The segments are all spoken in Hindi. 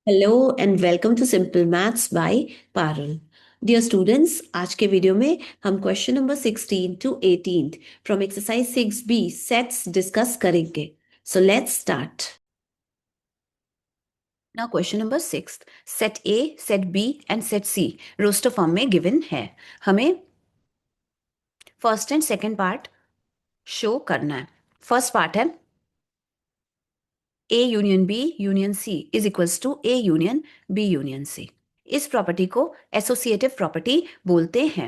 Hello and welcome to simple maths by Parul. Dear students, आज के वीडियो में हम question number 16 to 18 from exercise 6B sets discuss करेंगे। So let's start. Now question number 6, set A, set B and set C roster form में गिवन है। हमें first and second part show करना है। फर्स्ट पार्ट है A union B union C is equals to A union B union C। इस प्रॉपर्टी को एसोसिएटिव प्रॉपर्टी बोलते हैं।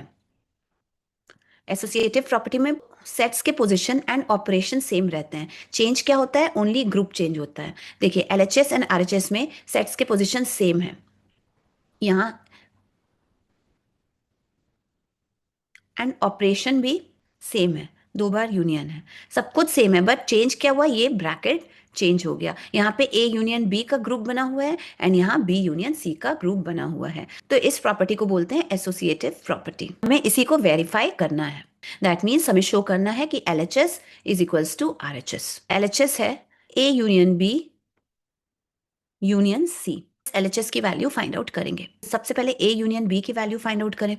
एसोसिएटिव प्रॉपर्टी में सेट्स के पोजीशन एंड ऑपरेशन सेम रहते हैं। चेंज क्या होता है? ओनली ग्रुप चेंज होता है। देखिए, एलएचएस एंड आरएचएस में सेट्स के पोजीशन सेम है। यहाँ एंड ऑपरेशन भी सेम है, दो बार यूनियन है, सब कुछ सेम है, बट चेंज क्या हुआ? ये ब्रैकेट चेंज हो गया। यहाँ पे ए यूनियन बी का ग्रुप बना हुआ है एंड यहाँ बी यूनियन सी का ग्रुप बना हुआ है। तो इस प्रॉपर्टी को बोलते हैं एसोसिएटिव प्रॉपर्टी। हमें इसी को वेरीफाई करना है। दैट मीन्स हमें शो करना है कि L H S is equals to R H S. L H S है A union B union C. L H S की वैल्यू फाइंड आउट करेंगे। सबसे पहले ए यूनियन बी की वैल्यू फाइंड आउट करें।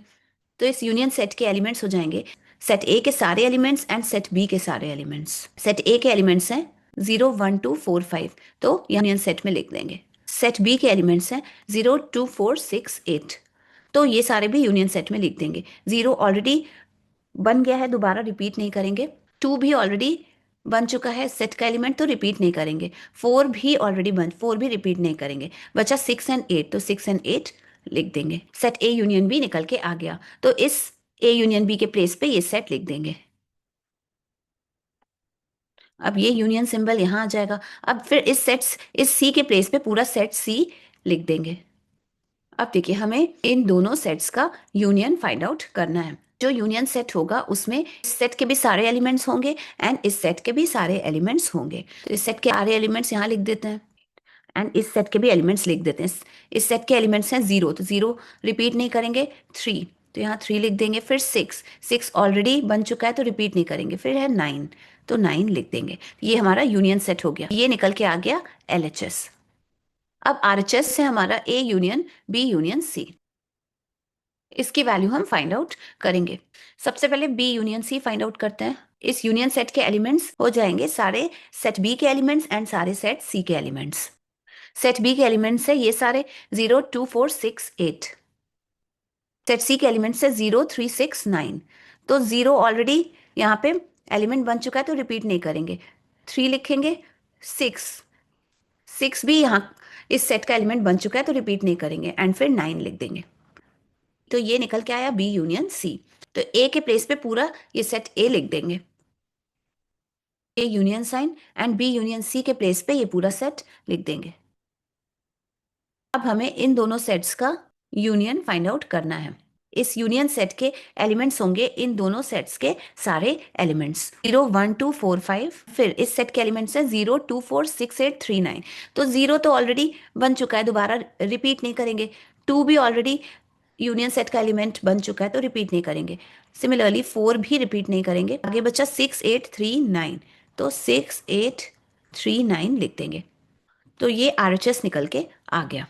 तो इस यूनियन सेट के एलिमेंट्स हो जाएंगे सेट ए के सारे एलिमेंट्स एंड सेट बी के सारे एलिमेंट्स। सेट ए के एलिमेंट्स हैं 0 1 2 4 5, तो यूनियन सेट में लिख देंगे। सेट बी के एलिमेंट्स हैं 0 2 4 6 8, तो ये सारे भी यूनियन सेट में लिख देंगे। 0 ऑलरेडी बन गया है, दोबारा रिपीट नहीं करेंगे। 2 भी ऑलरेडी बन चुका है सेट का एलिमेंट, तो रिपीट नहीं करेंगे। 4 भी ऑलरेडी बन, 4 भी रिपीट नहीं करेंगे। बचा 6 एंड 8, तो 6 एंड 8 लिख देंगे। सेट ए यूनियन बी निकल के आ गया, तो इस ए यूनियन बी के प्लेस पे ये सेट लिख देंगे। अब ये यूनियन सिंबल यहाँ आ जाएगा। अब फिर इस सी के प्लेस पे पूरा सेट सी लिख देंगे। अब देखिए, हमें इन दोनों सेट्स का यूनियन फाइंड आउट करना है। जो यूनियन सेट होगा उसमें इस सेट के भी सारे एलिमेंट्स होंगे एंड इस सेट के भी सारे एलिमेंट्स होंगे। तो इस सेट के सारे एलिमेंट्स यहाँ लिख देते हैं एंड इस सेट के भी एलिमेंट्स लिख देते हैं। इस सेट के एलिमेंट्स हैं 0, तो 0 रिपीट नहीं करेंगे। 3, तो यहाँ 3 लिख देंगे। फिर 6 ऑलरेडी बन चुका है, तो रिपीट नहीं करेंगे। फिर है 9, तो 9 लिख देंगे। ये हमारा यूनियन सेट हो गया। ये निकल के आ गया LHS। अब RHS से हमारा A union B union C, इसकी वैल्यू हम फाइंड आउट करेंगे। सबसे पहले B union C find out करते हैं। इस यूनियन सेट के एलिमेंट्स हो जाएंगे सारे सेट B के एलिमेंट्स एंड सारे सेट C के एलिमेंट्स। सेट B के एलिमेंट्स है ये सारे 0 2 4 6 8। सेट C के एलिमेंट्स है 0 3 6 9, तो 0 ऑलरेडी यहाँ पे एलिमेंट बन चुका है, तो रिपीट नहीं करेंगे। 3 लिखेंगे। 6 6 भी यहाँ इस सेट का एलिमेंट बन चुका है, तो रिपीट नहीं करेंगे एंड फिर 9 लिख देंगे। तो ये निकल के आया B यूनियन C। तो A के प्लेस पे पूरा ये सेट A लिख देंगे, A union sign, and B union C के प्लेस पे ये पूरा सेट लिख देंगे। अब हमें इन दोनों सेट्स का यूनियन फाइंड आउट करना है। इस यूनियन सेट के एलिमेंट्स होंगे इन दोनों सेट्स के सारे एलिमेंट्स। 0 1 2 4 5, फिर इस सेट के एलिमेंट्स हैं 0 2 4 6 8 3 9, तो 0 तो ऑलरेडी बन चुका है, दोबारा रिपीट नहीं करेंगे। 2 भी ऑलरेडी यूनियन सेट का एलिमेंट बन चुका है, तो रिपीट नहीं करेंगे। सिमिलरली 4 भी रिपीट नहीं करेंगे। आगे बचा 6 8 3 9, तो 6 8 3 9 लिख देंगे। तो ये RHS निकल के आ गया।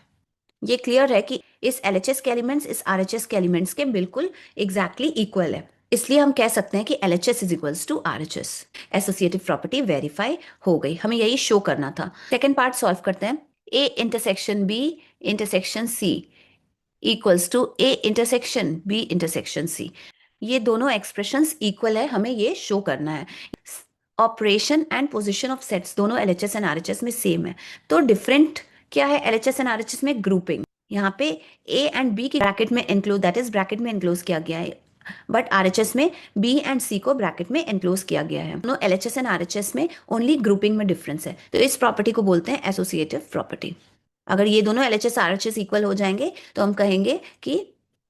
ये क्लियर है कि इस LHS के एलिमेंट्स इस RHS के एलिमेंट्स के बिल्कुल एग्जैक्टली इक्वल है, इसलिए हम कह सकते हैं कि LHS is equals to RHS। Associative property verify हो गई। हमें यही शो करना था। सेकेंड पार्ट सॉल्व करते हैं। A intersection B intersection C equals to A intersection B intersection C। ये दोनों एक्सप्रेशंस इक्वल है, हमें ये शो करना है। Operation and position of sets दोनों LHS एंड RHS में सेम है, तो डिफरेंट क्या है LHS एंड RHS में? ग्रुपिंग। यहाँ पे A एंड B की ब्रैकेट में एनक्लोज, दैट इज ब्रैकेट में एनक्लोज किया गया है, बट RHS में B एंड C को ब्रैकेट में एनक्लोज किया गया है। दोनों LHS एंड RHS में ओनली ग्रुपिंग में डिफरेंस है, तो इस प्रॉपर्टी को बोलते हैं एसोसिएटिव प्रॉपर्टी। अगर ये दोनों LHS RHS इक्वल हो जाएंगे, तो हम कहेंगे कि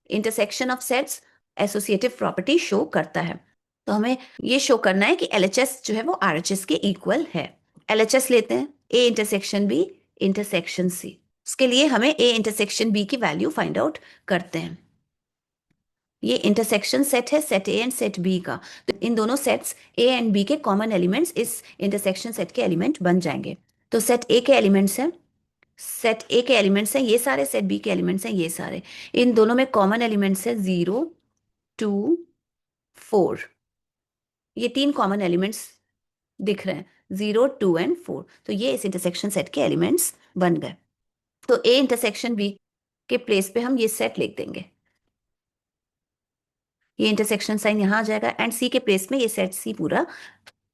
intersection of sets associative property show करता है। तो हमें ये शो करना है कि LHS जो है वो RHS के इक्वल है। LHS लेते हैं A intersection B intersection C। इसके लिए हमें A इंटरसेक्शन B की वैल्यू फाइंड आउट करते हैं। ये इंटरसेक्शन सेट है set A and set B का, तो इन दोनों सेट्स A एंड B के कॉमन एलिमेंट्स इस इंटरसेक्शन सेट के एलिमेंट बन जाएंगे। तो सेट A के एलिमेंट्स हैं सेट ए के एलिमेंट्स हैं ये सारे, सेट बी के एलिमेंट्स हैं ये सारे, इन दोनों में कॉमन एलिमेंट्स है 0, 2, 4। ये तीन कॉमन एलिमेंट्स दिख रहे हैं, 0, 2 एंड 4। तो ये इस इंटरसेक्शन सेट के एलिमेंट्स बन गए। तो ए इंटरसेक्शन बी के प्लेस पे हम ये सेट लिख देंगे, ये इंटरसेक्शन साइन यहाँ आ जाएगा, एंड सी के प्लेस में ये सेट सी पूरा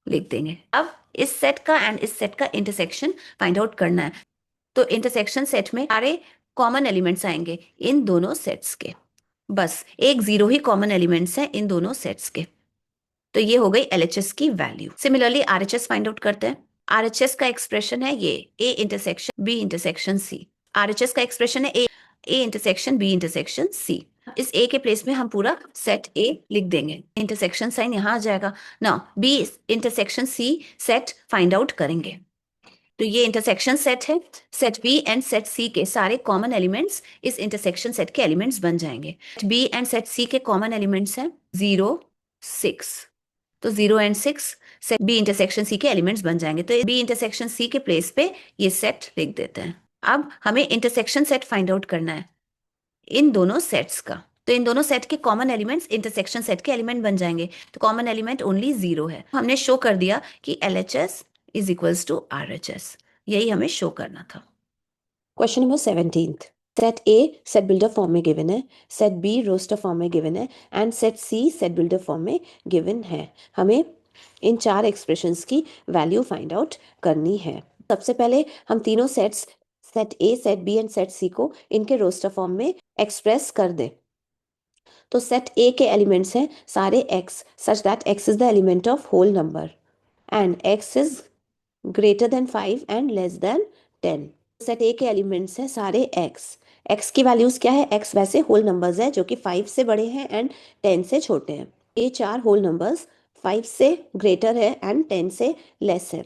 लिख देंगे। अब इस सेट का एंड इस सेट का इंटरसेक्शन फाइंड आउट करना है। तो इंटरसेक्शन सेट में सारे कॉमन एलिमेंट्स आएंगे इन दोनों सेट्स के, बस एक 0 ही कॉमन एलिमेंट्स हैं इन दोनों सेट्स के। तो ये हो गई एलएचएस की value. Similarly RHS find out करते हैं। आरएचएस का एक्सप्रेशन है ये A intersection B intersection C. RHS का एक्सप्रेशन है A intersection B intersection C. इस ए के प्लेस में हम पूरा सेट ए लिख देंगे, इंटरसेक्शन साइन यहाँ आ जाएगा ना। B intersection C set find out करेंगे। तो ये इंटरसेक्शन सेट है, set B and set C के सारे कॉमन एलिमेंट्स इस इंटरसेक्शन सेट के एलिमेंट्स बन जाएंगे। बी एंड सेट सी के कॉमन एलिमेंट्स हैं 0, 6। तो 0 and 6 set B intersection C के एलिमेंट्स बन जाएंगे। तो बी इंटरसेक्शन सी के प्लेस पे ये सेट लिख देते हैं। अब हमें इंटरसेक्शन सेट फाइंड आउट करना है इन दोनों सेट्स का। तो इन दोनों सेट के कॉमन एलिमेंट्स इंटरसेक्शन सेट के एलिमेंट बन जाएंगे। तो कॉमन एलिमेंट ओनली 0 है। हमने शो कर दिया कि LHS is equals to RHS, यही हमें शो करना था। Question number 17th, set A set builder form में गिवन है, सेट बी रोस्टर फॉर्म में गिवन है and set C set builder form में गिवन है। हमें इन चार एक्सप्रेशंस की वैल्यू फाइंड आउट करनी है। सबसे पहले हम तीनों sets set A set B and set C को इनके रोस्टर फॉर्म में एक्सप्रेस कर दें। तो सेट ए के एलिमेंट्स हैं सारे x such that x is the element of whole number and x is greater than 5 and less than 10। Set A के एलिमेंट्स हैं सारे x की वैल्यूज क्या है? x वैसे होल नंबर्स है जो कि 5 से बड़े हैं एंड 10 से छोटे हैं। ये चार होल नंबर्स 5 से ग्रेटर है एंड 10 से लेस है।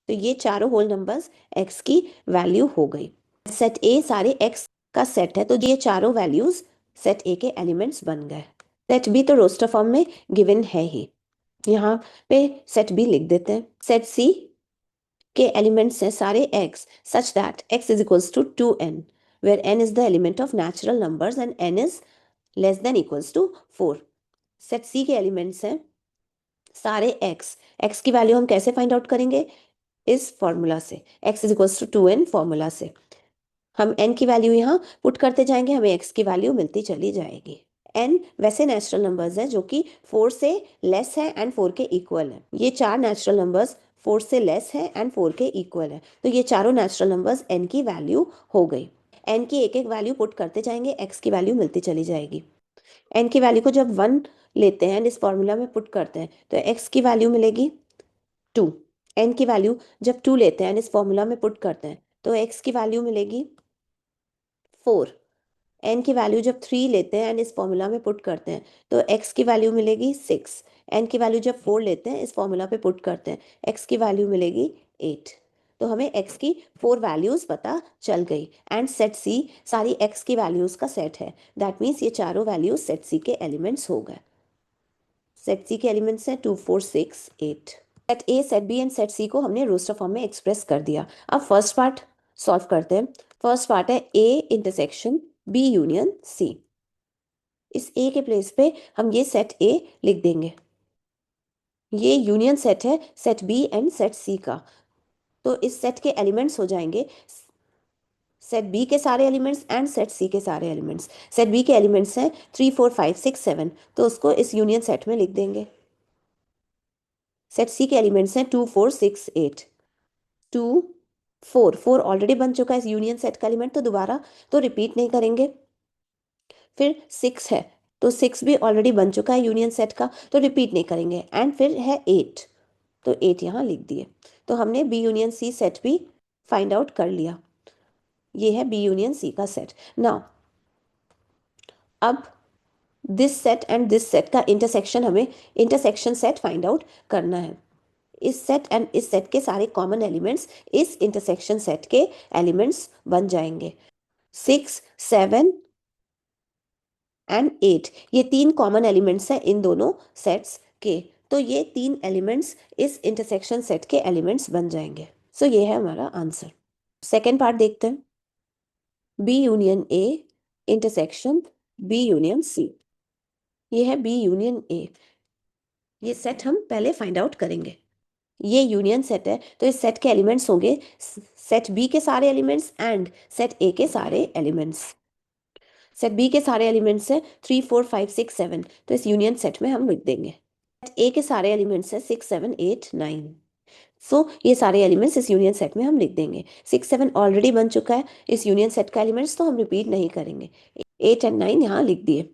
तो ये चारों होल नंबर्स x की वैल्यू हो गई। सेट ए सारे x का सेट है, तो ये चारों वैल्यूज सेट ए के एलिमेंट्स बन गए। सेट बी तो रोस्टर फॉर्म में गिवन है ही, यहाँ पे सेट बी लिख देते हैं। सेट सी के एलिमेंट्स हैं सारे x such that x is equals to 2n where n is the element of natural numbers and n is less than equals to 4। Set C के एलिमेंट्स हैं सारे x की वैल्यू हम कैसे फाइंड आउट करेंगे? इस फॉर्मूला से, x is equals to 2n formula से हम n की वैल्यू यहाँ पुट करते जाएंगे, हमें x की वैल्यू मिलती चली जाएगी। n वैसे नेचुरल नंबर्स है जो कि 4 से लेस है एंड 4 के इक्वल है। ये चार नेचुरल नंबर्स 4 से लेस है एंड 4 के इक्वल है। तो ये चारों नेचुरल नंबर्स n की वैल्यू हो गई। n की एक एक वैल्यू पुट करते जाएंगे, x की वैल्यू मिलती चली जाएगी। n की वैल्यू को जब 1 लेते हैं एंड इस फॉर्मूला में पुट करते हैं तो x की वैल्यू मिलेगी 2। n की वैल्यू जब 2 लेते हैं एंड इस फॉर्मूला में पुट करते हैं तो x की वैल्यू मिलेगी 4। n की वैल्यू जब 3 लेते हैं एंड इस फॉर्मूला में पुट करते हैं तो x की वैल्यू मिलेगी 6। n की वैल्यू जब 4 लेते हैं इस फॉर्मूला पे पुट करते हैं x की वैल्यू मिलेगी 8। तो हमें x की 4 वैल्यूज पता चल गई एंड सेट सी सारी x की वैल्यूज का सेट है। दैट मीन्स ये चारों वैल्यूज सेट सी के एलिमेंट्स हो गए। सेट सी के एलिमेंट्स हैं 2, 4, 6, 8। Set A set B and set C को हमने रोस्टर फॉर्म में एक्सप्रेस कर दिया। अब फर्स्ट पार्ट सॉल्व करते हैं। फर्स्ट पार्ट है A intersection B union C. इस ए के प्लेस पे हम ये सेट ए लिख देंगे। ये यूनियन सेट है set B and set C का। तो इस सेट के एलिमेंट्स हो जाएंगे सेट बी के सारे एलिमेंट्स एंड सेट सी के सारे एलिमेंट्स। सेट बी के एलिमेंट्स हैं 3, 4, 5, 6, 7, तो उसको इस यूनियन सेट में लिख देंगे। सेट सी के एलिमेंट्स हैं 2, 4, 6, 8। 2, 4 ऑलरेडी बन चुका है इस यूनियन सेट का एलिमेंट, तो दोबारा तो रिपीट नहीं करेंगे। फिर 6 है तो 6 भी ऑलरेडी बन चुका है यूनियन सेट का, तो रिपीट नहीं करेंगे। एंड फिर है 8, तो 8 यहाँ लिख दिए। तो हमने बी यूनियन सी सेट भी फाइंड आउट कर लिया। ये है बी यूनियन सी का सेट। नाउ अब this set and this set का इंटरसेक्शन हमें इंटरसेक्शन सेट फाइंड आउट करना है। इस सेट एंड इस सेट के सारे कॉमन एलिमेंट्स इस इंटरसेक्शन सेट के एलिमेंट्स बन जाएंगे। 6, 7 एंड 8 ये तीन कॉमन एलिमेंट्स हैं इन दोनों सेट्स के। तो ये तीन एलिमेंट्स इस इंटरसेक्शन सेट के एलिमेंट्स बन जाएंगे। सो ये है हमारा आंसर। सेकेंड पार्ट देखते हैं। B union A intersection B union C. ये है बी यूनियन ए। ये सेट हम पहले फाइंड आउट करेंगे। ये यूनियन सेट है, तो इस सेट के एलिमेंट्स होंगे सेट बी के सारे एलिमेंट्स एंड सेट ए के सारे एलिमेंट्स। सेट बी के सारे एलिमेंट्स है 3 4 5 6 7, तो इस यूनियन सेट में हम लिख देंगे। सेट ए के सारे एलिमेंट्स है 6 7 8 9। सो ये सारे एलिमेंट्स इस यूनियन सेट में हम लिख देंगे। 6 7 ऑलरेडी बन चुका है इस यूनियन सेट का एलिमेंट्स, तो हम रिपीट नहीं करेंगे। 8 एंड 9 यहाँ लिख दिए।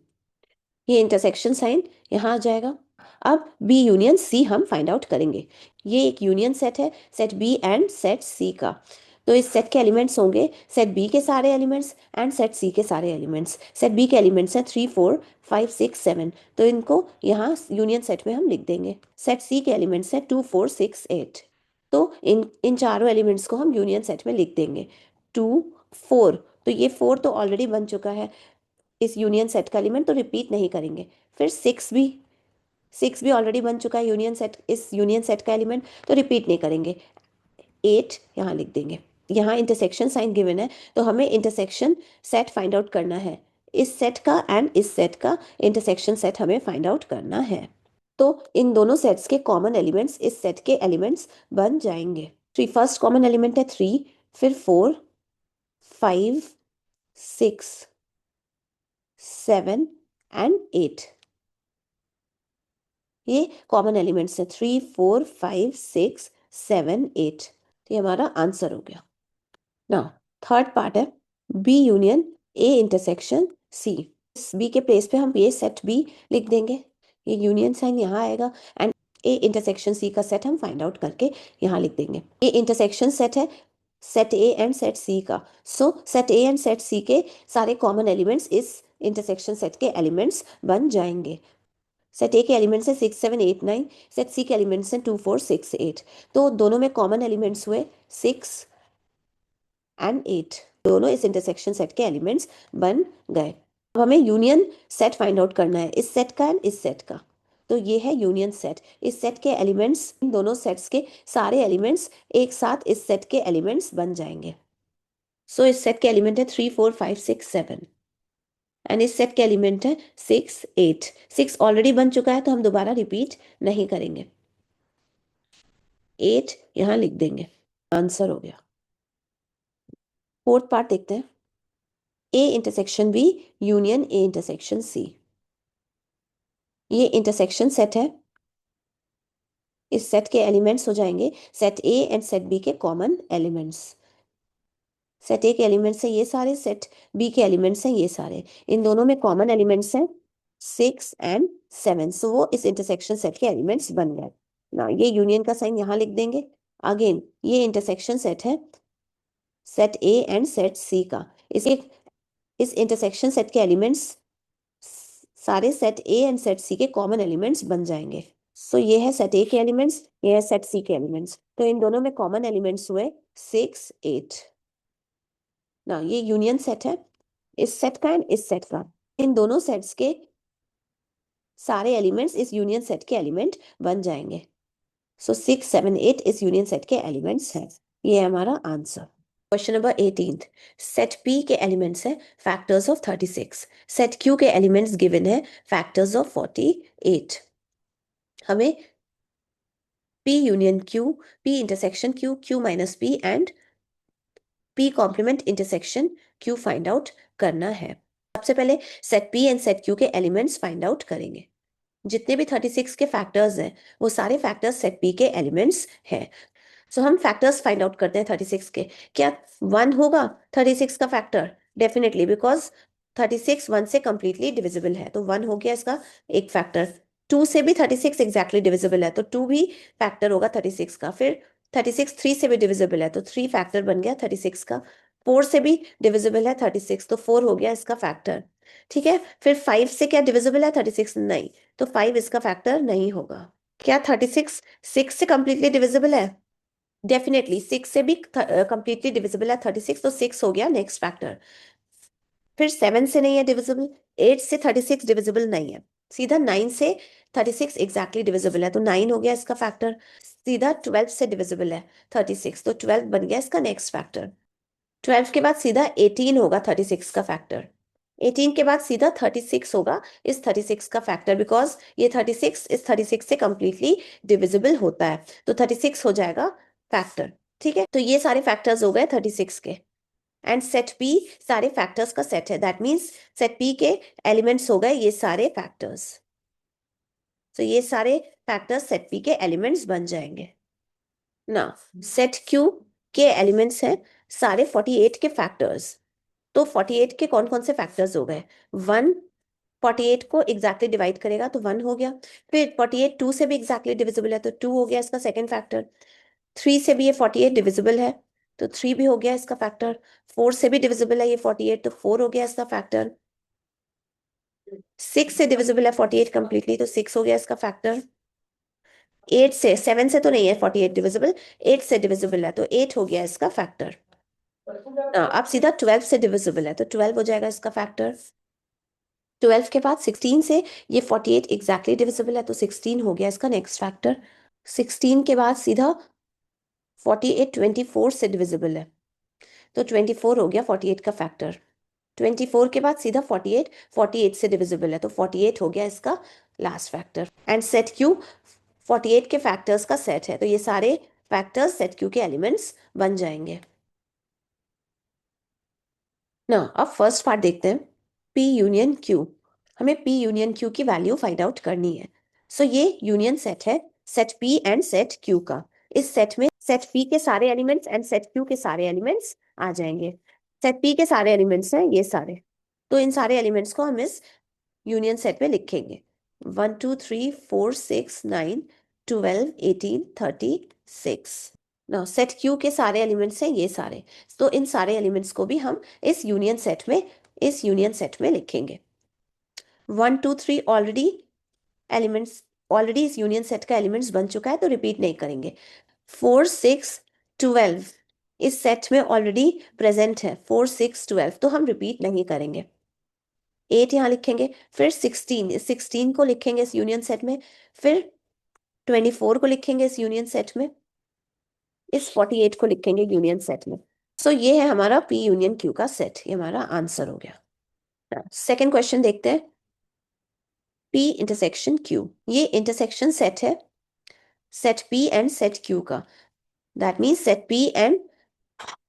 ये इंटरसेक्शन साइन यहाँ आ जाएगा। अब बी यूनियन सी हम फाइंड आउट करेंगे। ये एक यूनियन सेट है set B and set C का। तो इस सेट के एलिमेंट्स होंगे सेट बी के सारे एलिमेंट्स एंड सेट सी के सारे एलिमेंट्स। सेट बी के एलिमेंट्स हैं 3 4 5 6 7, तो इनको यहाँ यूनियन सेट में हम लिख देंगे। सेट सी के एलिमेंट्स हैं 2 4 6 8, तो इन चारों एलिमेंट्स को हम यूनियन सेट में लिख देंगे। 2 4, तो ये 4 तो ऑलरेडी बन चुका है इस यूनियन सेट का एलिमेंट, तो रिपीट नहीं करेंगे। फिर 6 भी ऑलरेडी बन चुका है यूनियन सेट, इस यूनियन सेट का एलिमेंट, तो रिपीट नहीं करेंगे। 8 यहाँ लिख देंगे। यहाँ इंटरसेक्शन साइन गिवन है, तो हमें इंटरसेक्शन सेट फाइंड आउट करना है। इस सेट का एंड इस सेट का इंटरसेक्शन सेट हमें फाइंड आउट करना है। तो इन दोनों सेट्स के कॉमन एलिमेंट्स इस सेट के एलिमेंट्स बन जाएंगे। फर्स्ट कॉमन एलिमेंट है 3, फिर 4 5 6 7 एंड 8। ये कॉमन एलिमेंट्स हैं 3 4 5 6 7 8। तो ये हमारा आंसर हो गया। नाउ थर्ड पार्ट है B union A intersection C. इस बी के प्लेस पे हम ये सेट बी लिख देंगे। ये यूनियन साइन यहाँ आएगा एंड ए इंटरसेक्शन सी का सेट हम फाइंड आउट करके यहाँ लिख देंगे। ए इंटरसेक्शन सेट है set A and set C का। So set A and set C के सारे कॉमन एलिमेंट्स इस इंटरसेक्शन सेट के एलिमेंट्स बन जाएंगे। सेट ए के एलिमेंट्स है 6 7 8 9, सेट सी के एलिमेंट्स हैं 2 4 6 8। तो दोनों में कॉमन एलिमेंट्स हुए 6 एंड 8, दोनों इस इंटरसेक्शन सेट के एलिमेंट्स बन गए। अब हमें यूनियन सेट फाइंड आउट करना है इस सेट का एंड इस सेट का। तो ये है यूनियन सेट। इस सेट के एलिमेंट्स, इन दोनों सेट्स के सारे एलिमेंट्स एक साथ इस सेट के एलिमेंट्स बन जाएंगे। सो इस सेट के एलिमेंट है 3 4 5 6 7 एंड इस सेट के एलिमेंट है 6 8। 6 ऑलरेडी बन चुका है, तो हम दोबारा रिपीट नहीं करेंगे। 8 यहाँ लिख देंगे। आंसर हो गया। फोर्थ पार्ट देखते हैं। A intersection B union A intersection C. ये इंटरसेक्शन सेट है। इस सेट के एलिमेंट्स हो जाएंगे set A and set B के कॉमन एलिमेंट्स। सेट ए के एलिमेंट्स हैं ये सारे, सेट बी के एलिमेंट्स हैं ये सारे। इन दोनों में कॉमन एलिमेंट्स हैं 6 एंड 7, सो वो इस इंटरसेक्शन सेट के एलिमेंट्स बन गए ना। ये यूनियन का साइन यहाँ लिख देंगे। अगेन ये इंटरसेक्शन सेट है set A and set C का। इस इंटरसेक्शन सेट के एलिमेंट्स सारे set A and set C के कॉमन एलिमेंट्स बन जाएंगे। सो ये है सेट ए के एलिमेंट्स, ये है सेट सी के एलिमेंट्स। तो इन दोनों में कॉमन एलिमेंट्स हुए 6 8 ना। ये यूनियन सेट है इस सेट का एंड इस सेट का। इन दोनों सेट्स के सारे एलिमेंट्स इस यूनियन सेट के एलिमेंट बन जाएंगे। सो 6 7 8 इस यूनियन सेट के एलिमेंट्स हैं। ये है हमारा answer. Question number 18, set P के एलिमेंट्स है फैक्टर्स ऑफ 36, सेट Q के एलिमेंट्स गिवन है फैक्टर्स ऑफ 48। हमें P union Q, P intersection Q, Q minus P and P complement intersection Q find out करना है। सबसे पहले set P and set Q के एलिमेंट्स फाइंड आउट करेंगे। जितने भी 36 के फैक्टर्स हैं वो सारे फैक्टर्स सेट P के एलिमेंट्स हैं। सो हम फैक्टर्स फाइंड आउट करते हैं 36 के। क्या 1 होगा 36 का फैक्टर? डेफिनेटली, बिकॉज 36 1 से कंप्लीटली डिविजिबल है, तो 1 हो गया इसका एक फैक्टर। 2 से भी 36 एग्जैक्टली डिविजिबल है, तो 2 भी फैक्टर होगा 36 का। फिर 36 3 से भी डिविजिबल है, तो 3 फैक्टर बन गया 36 का। 4 से भी डिविजिबल है 36, तो 4 हो गया इसका फैक्टर। ठीक है। फिर 5 से क्या डिविजिबल है 36? नहीं, तो 5 इसका फैक्टर नहीं होगा। क्या 36 6 से कंप्लीटली डिविजिबल है? डेफिनेटली 6 से भी कंप्लीटली डिविजिबल है 36, तो 6 हो गया नेक्स्ट फैक्टर। फिर 7 से नहीं है डिविजिबल, 8 से 36 डिविजिबल नहीं है, सीधा 9 से 36 एग्जैक्टली डिविजिबल है, तो 9 हो गया इसका फैक्टर। सीधा 12 से डिविजिबल है 36, तो 12 बन गया इसका नेक्स्ट फैक्टर। 12 के बाद सीधा 18 होगा 36 का फैक्टर। 18 के बाद सीधा 36 होगा इस 36 का फैक्टर, बिकॉज ये 36 इस 36 से कंप्लीटली डिविजिबल होता है, तो 36 हो जाएगा फैक्टर। ठीक है, तो ये सारे फैक्टर्स हो गए 36 के। एंड सेट पी सारे फैक्टर्स का सेट है, दैट मीन्स सेट पी के एलिमेंट्स हो गए ये सारे फैक्टर्स। तो ये सारे फैक्टर्स सेट पी के एलिमेंट्स बन जाएंगे ना। सेट क्यू के एलिमेंट्स हैं सारे 48 के फैक्टर्स। तो 48 के कौन कौन से फैक्टर्स हो गए? 1 48 को एग्जैक्टली डिवाइड करेगा तो 1 हो गया। फिर 48 2 से भी एग्जैक्टली डिविजिबल है तो 2 हो गया इसका सेकंड फैक्टर। 3 से भी ये 48 डिविजिबल है तो 3 भी हो गया इसका फैक्टर। 4 से भी डिविजिबल है ये 48 तो 4 हो गया इसका फैक्टर। 6 से डिविजिबल है 48 कंप्लीटली तो 6 हो गया इसका फैक्टर। 8 से 7 से तो नहीं है 48 डिविजिबल, 8 से डिविजिबल है तो 8 हो गया इसका फैक्टर। अब सीधा 12 से डिविजिबल है तो 12 हो जाएगा इसका फैक्टर। 12 के बाद 16 से ये 48 एग्जैक्टली डिविजिबल है तो 16 हो गया इसका नेक्स्ट फैक्टर। 16 के बाद सीधा 48 24 से डिविजिबल है तो 24 हो गया 48 का फैक्टर। 24 के बाद सीधा 48 48 से डिविजिबल है तो 48 हो गया इसका last factor. And set Q 48 के फैक्टर्स का सेट है तो ये सारे फैक्टर्स सेट क्यू के एलिमेंट्स बन जाएंगे ना। अब फर्स्ट पार्ट देखते हैं, P यूनियन Q। हमें P यूनियन Q की वैल्यू फाइंड आउट करनी है। सो ये यूनियन सेट है set P and set Q का। इस सेट में सेट P के सारे एलिमेंट्स एंड सेट Q के सारे एलिमेंट्स आ जाएंगे। सेट P के सारे एलिमेंट्स हैं ये सारे, तो इन सारे एलिमेंट्स को हम इस यूनियन सेट में लिखेंगे। 1 2 3 4 6 9 12 18 36। ना सेट क्यू के सारे एलिमेंट्स हैं ये सारे, तो इन सारे एलिमेंट्स को भी हम इस यूनियन सेट में लिखेंगे। 1 2 3 ऑलरेडी इस यूनियन सेट का एलिमेंट्स बन चुका है तो रिपीट नहीं करेंगे। 4 6 12 इस सेट में ऑलरेडी प्रेजेंट है, 4 6 12 तो हम रिपीट नहीं करेंगे। 8 यहाँ लिखेंगे, फिर 16 इस 16 को लिखेंगे इस यूनियन सेट में, फिर 24 को लिखेंगे इस यूनियन सेट में, इस 48 को लिखेंगे यूनियन सेट में। सो ये है हमारा P यूनियन Q का सेट, ये हमारा आंसर हो गया। सेकेंड क्वेश्चन देखते हैं, P इंटरसेक्शन Q। ये इंटरसेक्शन सेट है set P and set Q का, that means set P and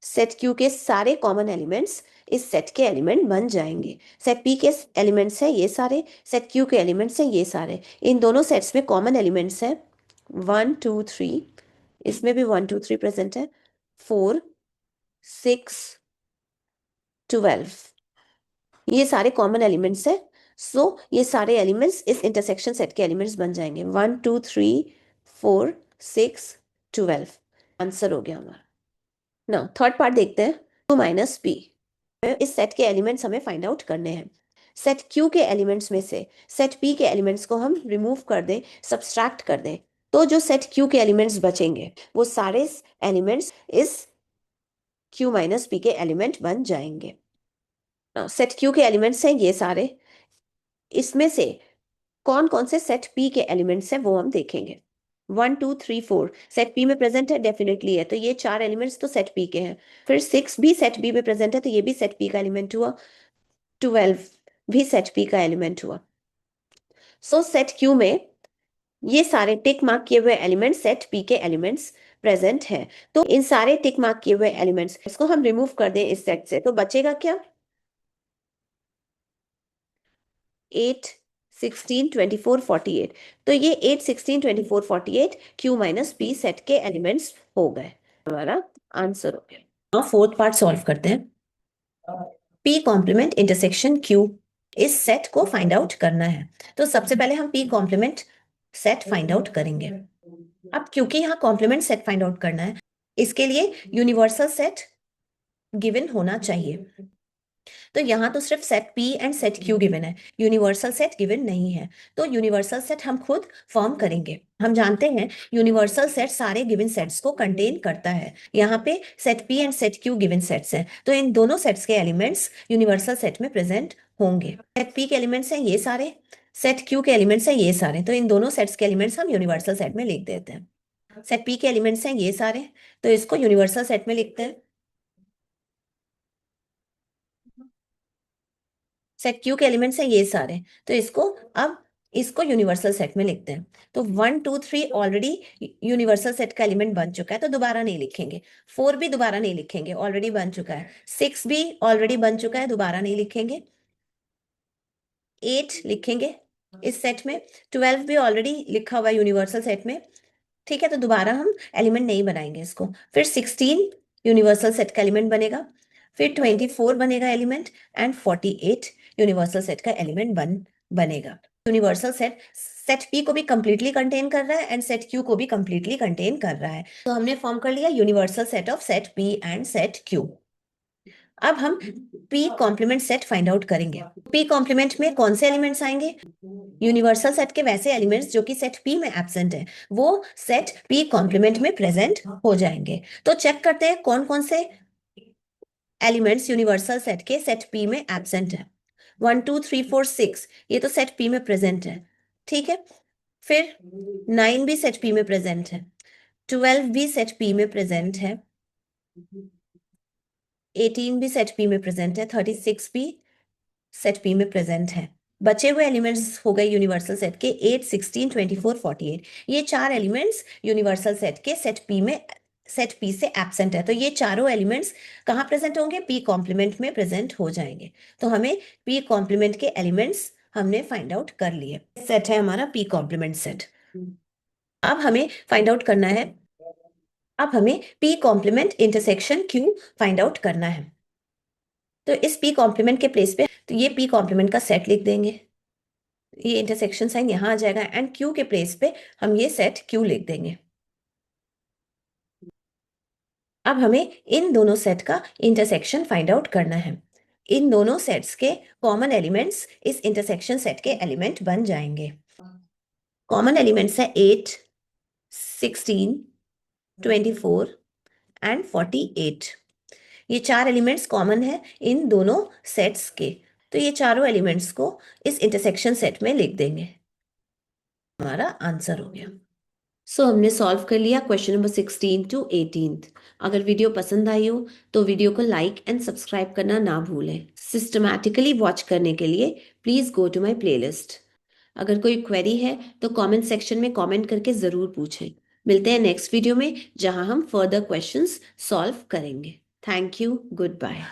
set Q के सारे कॉमन एलिमेंट्स इस सेट के एलिमेंट बन जाएंगे। सेट P के एलिमेंट्स हैं ये सारे, सेट Q के एलिमेंट्स हैं ये सारे। इन दोनों सेट्स में कॉमन एलिमेंट्स हैं 1 2 3, इसमें भी 1 2 3 प्रेजेंट है, 4 6 12, ये सारे कॉमन एलिमेंट्स हैं। सो ये सारे एलिमेंट्स इस इंटरसेक्शन सेट के एलिमेंट्स बन जाएंगे। 1 2 3 4 6 12 आंसर हो गया हमारा ना। थर्ड पार्ट देखते हैं, Q माइनस P। इस सेट के एलिमेंट्स हमें फाइंड आउट करने हैं। सेट Q के एलिमेंट्स में से सेट P के एलिमेंट्स को हम रिमूव कर दें, सब्सट्रैक्ट कर दें, तो जो सेट Q के एलिमेंट्स बचेंगे वो सारे एलिमेंट्स इस Q माइनस P के एलिमेंट बन जाएंगे। सेट Q के एलिमेंट्स हैं ये सारे, इसमें से कौन कौन से सेट P के एलिमेंट्स हैं वो हम देखेंगे। 1 2 3 4 सेट P में प्रेजेंट है, डेफिनेटली है, तो ये चार एलिमेंट्स तो सेट P के हैं। फिर 6 भी सेट B में प्रेजेंट है तो ये भी सेट P का एलिमेंट हुआ। 12 भी सेट P का एलिमेंट हुआ। सो सेट Q में ये सारे टिक मार्क किए हुए एलिमेंट्स सेट P के एलिमेंट्स प्रेजेंट हैं। तो इन सारे टिक मार्क किए हुए एलिमेंट्स इसको हम रिमूव कर दें इस सेट से, तो बचेगा क्या? 8 16 24 48, तो ये 8 16 24 48 Q माइनस P सेट के एलिमेंट्स हो गए, हमारा आंसर हो गया। फोर्थ पार्ट सॉल्व करते हैं, P कॉम्प्लीमेंट इंटरसेक्शन Q। इस सेट को फाइंड आउट करना है, तो सबसे पहले हम P complement set find out करेंगे। अब क्योंकि यहाँ कॉम्प्लीमेंट सेट फाइंड आउट करना है, इसके लिए यूनिवर्सल सेट गिवन होना चाहिए। तो यहाँ तो सिर्फ set P and set Q given है, यूनिवर्सल सेट गिवन नहीं है, तो यूनिवर्सल सेट हम खुद फॉर्म करेंगे। हम जानते हैं यूनिवर्सल सेट सारे गिवन सेट्स को कंटेन करता है। यहाँ पे set P and set Q given sets हैं, तो इन दोनों सेट्स के एलिमेंट्स यूनिवर्सल सेट में प्रेजेंट होंगे। सेट P के एलिमेंट्स हैं ये सारे, सेट Q के एलिमेंट्स हैं ये सारे, तो इन दोनों सेट्स के एलिमेंट्स हम यूनिवर्सल सेट में लिख देते हैं। सेट P के एलिमेंट्स हैं ये सारे, तो इसको यूनिवर्सल सेट में लिखते हैं। सेट क्यू के एलिमेंट्स हैं ये सारे, तो इसको यूनिवर्सल सेट में लिखते हैं। तो 1 2 3 ऑलरेडी यूनिवर्सल सेट का एलिमेंट बन चुका है, तो दोबारा नहीं लिखेंगे। 4 भी दोबारा नहीं लिखेंगे, ऑलरेडी बन चुका है। 6 भी ऑलरेडी बन चुका है, दोबारा नहीं लिखेंगे। 8 लिखेंगे इस सेट में। 12 भी ऑलरेडी लिखा हुआ है यूनिवर्सल सेट में, ठीक है, तो दोबारा हम एलिमेंट नहीं बनाएंगे इसको। फिर 16 यूनिवर्सल सेट का एलिमेंट बनेगा। फिर 24 बनेगा एलिमेंट, एंड 48 यूनिवर्सल सेट का एलिमेंट बनेगा। यूनिवर्सल सेट सेट पी को भी कंप्लीटली कंटेन कर रहा है एंड सेट क्यू को भी कंप्लीटली कंटेन कर रहा है। तो हमने फॉर्म कर लिया universal set of set P and set Q. अब हम P complement set find out करेंगे। पी कॉम्प्लीमेंट में कौन से एलिमेंट्स आएंगे? यूनिवर्सल सेट के वैसे एलिमेंट्स जो कि सेट पी में एब्सेंट है, वो सेट पी कॉम्प्लीमेंट में प्रेजेंट हो जाएंगे। तो चेक करते हैं कौन कौन से एलिमेंट्स यूनिवर्सल सेट के सेट पी में एब्सेंट है। 1 2 3 4 6 ये तो सेट पी में प्रेजेंट है, ठीक है। फिर 9 भी सेट पी में प्रेजेंट है, 12 भी सेट पी में प्रेजेंट है, 18 भी सेट पी में प्रेजेंट है, 36 भी सेट पी में प्रेजेंट है। बचे हुए एलिमेंट्स हो गए यूनिवर्सल सेट के 8 16 24 48। ये चार एलिमेंट्स यूनिवर्सल सेट के सेट पी से एब्सेंट है, तो ये चारों एलिमेंट्स कहाँ प्रेजेंट होंगे? पी कॉम्प्लीमेंट में प्रेजेंट हो जाएंगे। तो हमें पी कॉम्प्लीमेंट के एलिमेंट्स हमने फाइंड आउट कर लिए। सेट है हमारा पी कॉम्प्लीमेंट सेट। अब हमें फाइंड आउट करना है, अब हमें P complement intersection Q find out करना है। तो इस पी कॉम्प्लीमेंट के प्लेस पे तो ये पी कॉम्प्लीमेंट का सेट लिख देंगे, ये इंटरसेक्शन साइन यहां आ जाएगा, एंड क्यू के प्लेस पे हम ये सेट क्यू लिख देंगे। अब हमें इन दोनों सेट का इंटरसेक्शन फाइंड आउट करना है। इन दोनों सेट्स के कॉमन एलिमेंट्स इस इंटरसेक्शन सेट के एलिमेंट बन जाएंगे। कॉमन एलिमेंट्स है 8 16 24 एंड 48। ये चार एलिमेंट्स कॉमन है इन दोनों सेट्स के, तो ये चारों एलिमेंट्स को इस इंटरसेक्शन सेट में लिख देंगे। हमारा आंसर हो गया। सो हमने सॉल्व कर लिया क्वेश्चन नंबर 16 टू 18। अगर वीडियो पसंद आई हो तो वीडियो को लाइक एंड सब्सक्राइब करना ना भूलें। सिस्टमैटिकली वॉच करने के लिए please go to my playlist. अगर कोई क्वेरी है तो कमेंट सेक्शन में कमेंट करके ज़रूर पूछें। मिलते हैं नेक्स्ट वीडियो में जहां हम फर्दर क्वेश्चंस सॉल्व करेंगे। Thank you, good bye.